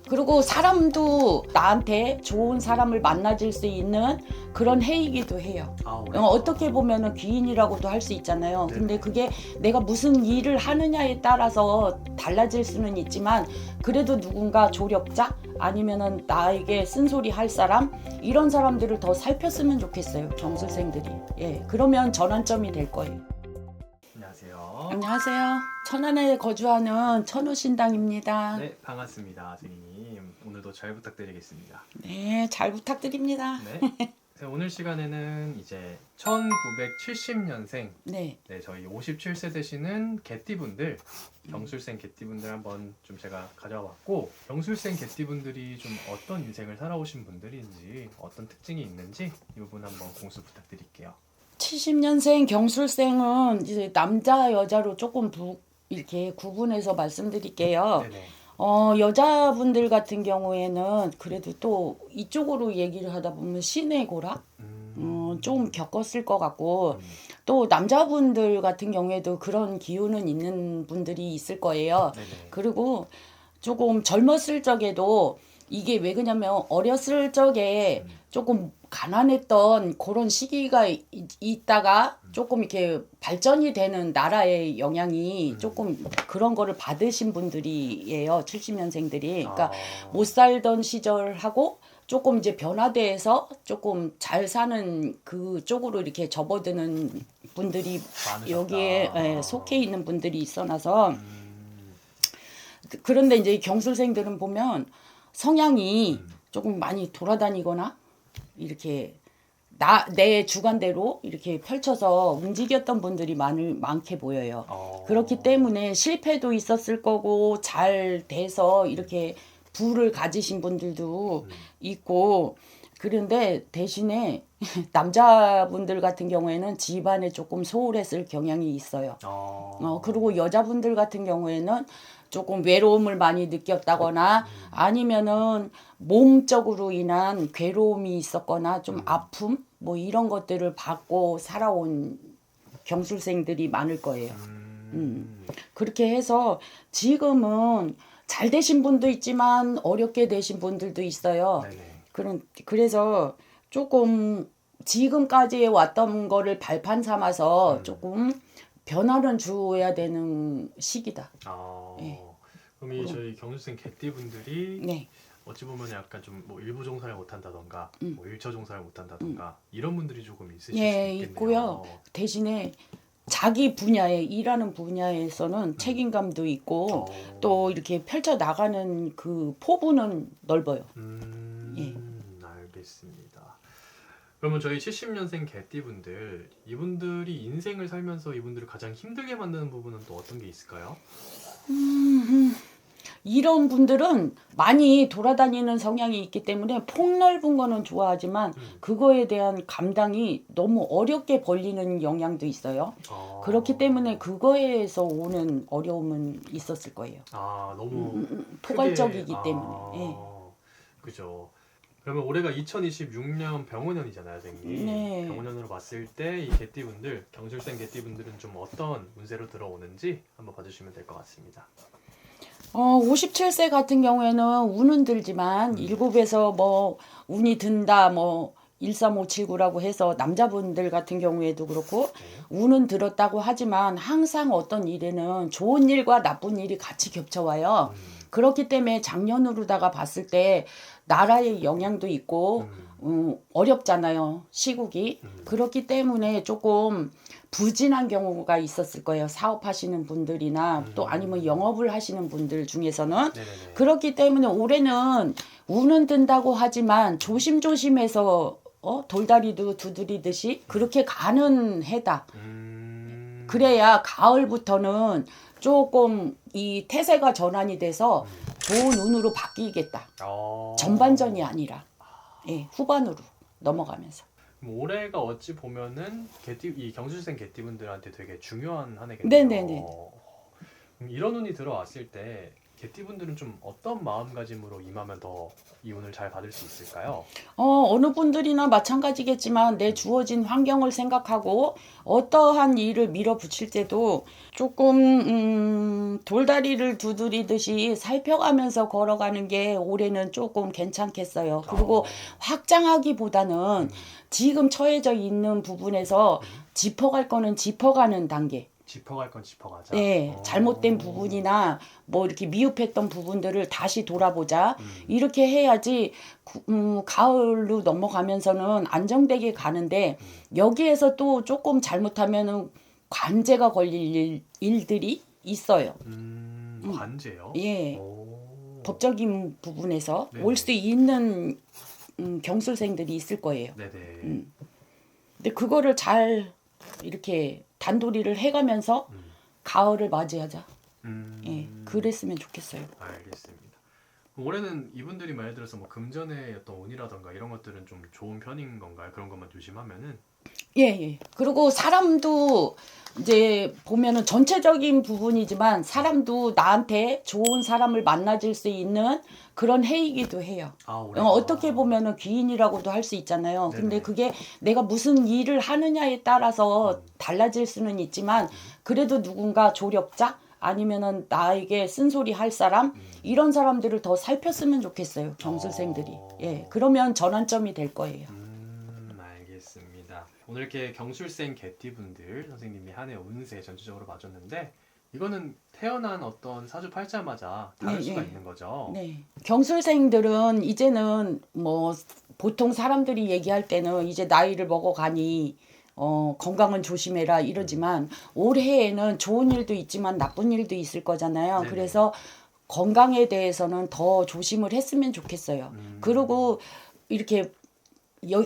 그리고 사람도 나한테 좋은 사람을 만나줄 수 있는 그런 해이기도 해요. 어떻게 보면은 귀인이라고도 할 수 있잖아요. 근데 그게 내가 무슨 일을 하느냐에 따라서 달라질 수는 있지만 그래도 누군가 조력자 아니면은 나에게 쓴소리 할 사람 이런 사람들을 더 살폈으면 좋겠어요. 경술생들이. 예, 그러면 전환점이 될 거예요. 안녕하세요. 안녕하세요. 천안에 거주하는 천우신당입니다. 네, 반갑습니다, 선생님. 오늘도 잘 부탁드리겠습니다. 네, 잘 부탁드립니다. 네. 오늘 시간에는 이제 1970년생, 네. 저희 57세 되시는 개띠분들, 경술생 개띠분들 한번 좀 제가 가져와 봤고, 경술생 개띠분들이 좀 어떤 인생을 살아오신 분들인지, 어떤 특징이 있는지 이 부분 한번 공수 부탁드릴게요. 70년생 경술생은 이제 남자 여자로 조금 이렇게 구분해서 말씀드릴게요. 네네. 여자분들 같은 경우에는 그래도 또 이쪽으로 얘기를 하다 보면 신의 고락 좀 겪었을 것 같고 또 남자분들 같은 경우에도 그런 기운은 있는 분들이 있을 거예요. 네네. 그리고 조금 젊었을 적에도 이게 왜 그러냐면 어렸을 적에 조금 가난했던 그런 시기가 있다가 조금 이렇게 발전이 되는 나라의 영향이 조금 그런 거를 받으신 분들이에요. 70년생들이. 그러니까 못 살던 시절하고 조금 이제 변화돼서 조금 잘 사는 그쪽으로 이렇게 접어드는 분들이 많으셨다. 여기에 속해 있는 분들이 있어놔서 그런데 이제 경술생들은 보면 성향이 조금 많이 돌아다니거나 이렇게 내 주관대로 이렇게 펼쳐서 움직였던 분들이 많게 보여요. 그렇기 때문에 실패도 있었을 거고 잘 돼서 이렇게 부를 가지신 분들도 있고 그런데 대신에 남자분들 같은 경우에는 집안에 조금 소홀했을 경향이 있어요. 그리고 여자분들 같은 경우에는 조금 외로움을 많이 느꼈다거나 아니면은 몸적으로 인한 괴로움이 있었거나 좀 아픔 뭐 이런 것들을 받고 살아온 경술생들이 많을 거예요. 그렇게 해서 지금은 잘 되신 분도 있지만 어렵게 되신 분들도 있어요. 그래서 조금 지금까지 왔던 거를 발판 삼아서 조금 변화를 주어야 되는 시기다. 네. 그럼 이 저희 경술생 개띠분들이 네. 어찌 보면 약간 좀 뭐 일부 종사를 못한다던가 뭐 일처 종사를 못한다던가 이런 분들이 조금 있으실 수 예, 있겠네요. 있고요. 대신에 자기 분야에 일하는 분야에서는 책임감도 있고 또 이렇게 펼쳐 나가는 그 포부는 넓어요. 알겠습니다. 그러면 저희 70년생 개띠분들 이분들이 인생을 살면서 이분들을 가장 힘들게 만드는 부분은 또 어떤 게 있을까요? 이런 분들은 많이 돌아다니는 성향이 있기 때문에 폭넓은 거는 좋아하지만 그거에 대한 감당이 너무 어렵게 벌리는 영향도 있어요. 그렇기 때문에 그거에서 오는 어려움은 있었을 거예요. 너무 포괄적이기 크게, 때문에. 그죠. 그러면 올해가 2026년 병원년이잖아요, 선생님. 네. 병원년으로 봤을 때 이 개띠분들, 경술생 개띠분들은 좀 어떤 운세로 들어오는지 한번 봐주시면 될 것 같습니다. 57세 같은 경우에는 운은 들지만 일곱에서 뭐 운이 든다 뭐 13579라고 해서 남자분들 같은 경우에도 그렇고 운은 들었다고 하지만 항상 어떤 일에는 좋은 일과 나쁜 일이 같이 겹쳐와요. 그렇기 때문에 작년으로다가 봤을 때 나라의 영향도 있고 어렵잖아요. 시국이. 그렇기 때문에 조금 부진한 경우가 있었을 거예요. 사업하시는 분들이나 또 아니면 영업을 하시는 분들 중에서는. 네네네. 그렇기 때문에 올해는 운은 든다고 하지만 조심조심해서 돌다리도 두드리듯이 그렇게 가는 해다. 그래야 가을부터는 조금 이 태세가 전환이 돼서 좋은 운으로 바뀌겠다. 전반전이 아니라 후반으로 넘어가면서. 올해가 어찌 보면은 이 경술생 개띠분들한테 되게 중요한 한 해겠네요. 네네네. 이런 운이 들어왔을 때 개띠분들은 좀 어떤 마음가짐으로 임하면 더 이 운을 잘 받을 수 있을까요? 어느 분들이나 마찬가지겠지만 내 주어진 환경을 생각하고 어떠한 일을 밀어붙일 때도 조금 돌다리를 두드리듯이 살펴가면서 걸어가는 게 올해는 조금 괜찮겠어요. 그리고 확장하기보다는 지금 처해져 있는 부분에서 짚어갈 거는 짚어가는 단계. 짚어갈 건 짚어가자. 네, 잘못된 부분이나 뭐 이렇게 미흡했던 부분들을 다시 돌아보자. 이렇게 해야지 가을로 넘어가면서는 안정되게 가는데 여기에서 또 조금 잘못하면은 관제가 걸릴 일들이 있어요. 관제요? 예, 오. 법적인 부분에서 네네. 올 수 있는 경술생들이 있을 거예요. 네네. 근데 그거를 잘 이렇게 단도리를 해가면서 가을을 맞이하자. 예, 그랬으면 좋겠어요. 알겠습니다. 올해는 이분들이 예를 들어서 뭐 금전의 어떤 운이라던가 이런 것들은 좀 좋은 편인 건가요? 그런 것만 조심하면은? 예, 예. 그리고 사람도 이제 보면은 전체적인 부분이지만 사람도 나한테 좋은 사람을 만나줄 수 있는 그런 해이기도 해요. 올해가. 어떻게 보면은 귀인이라고도 할 수 있잖아요. 네네. 근데 그게 내가 무슨 일을 하느냐에 따라서 달라질 수는 있지만 그래도 누군가 조력자 아니면은 나에게 쓴소리 할 사람 이런 사람들을 더 살폈으면 좋겠어요. 경술생들이. 예. 그러면 전환점이 될 거예요. 알겠습니다. 오늘 이렇게 경술생 개띠분들 선생님이 한 해 운세 전체적으로 봐줬는데 이거는 태어난 어떤 사주팔자마다 다를 네, 수가 네. 있는 거죠. 네. 경술생들은 이제는 뭐 보통 사람들이 얘기할 때는 이제 나이를 먹어가니 건강은 조심해라 이러지만 올해에는 좋은 일도 있지만 나쁜 일도 있을 거잖아요. 네네. 그래서 건강에 대해서는 더 조심을 했으면 좋겠어요. 그리고 이렇게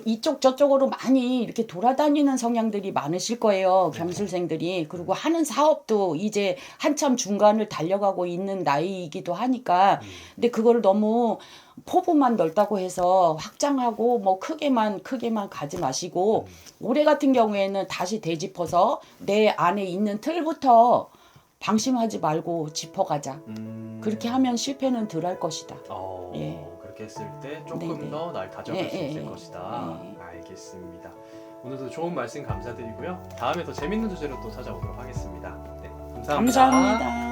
이쪽 저쪽으로 많이 이렇게 돌아다니는 성향들이 많으실 거예요. 경술생들이. 그리고 하는 사업도 이제 한참 중간을 달려가고 있는 나이이기도 하니까. 근데 그거를 너무 포부만 넓다고 해서 확장하고 뭐 크게만 가지 마시고 올해 같은 경우에는 다시 되짚어서 내 안에 있는 틀부터 방심하지 말고 짚어가자. 그렇게 하면 실패는 덜 할 것이다. 예. 그렇게 했을 때 조금 네네. 더 날 다져갈 수 있을 예. 것이다. 알겠습니다. 오늘도 좋은 말씀 감사드리고요. 다음에 더 재밌는 주제로 또 찾아오도록 하겠습니다. 네, 감사합니다. 감사합니다.